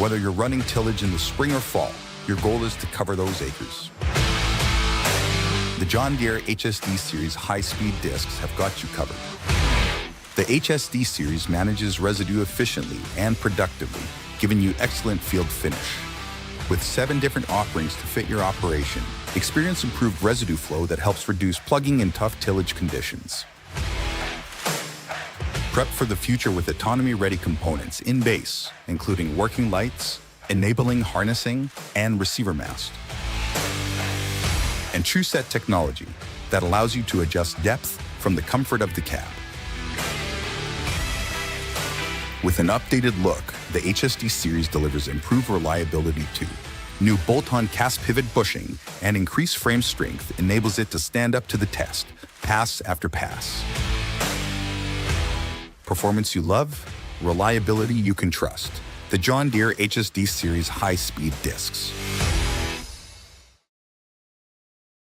Whether you're running tillage in the spring or fall, your goal is to cover those acres. The John Deere HSD Series high-speed discs have got you covered. The HSD Series manages residue efficiently and productively, giving you excellent field finish. With 7 different offerings to fit your operation, experience improved residue flow that helps reduce plugging in tough tillage conditions. Prep for the future with Autonomy Ready components in base, including working lights, enabling harnessing, and receiver mast. And TrueSet technology that allows you to adjust depth from the comfort of the cab. With an updated look, the HSD Series delivers improved reliability too. New bolt-on cast pivot bushing and increased frame strength enables it to stand up to the test, pass after pass. Performance you love, reliability you can trust. The John Deere HSD Series high-speed discs.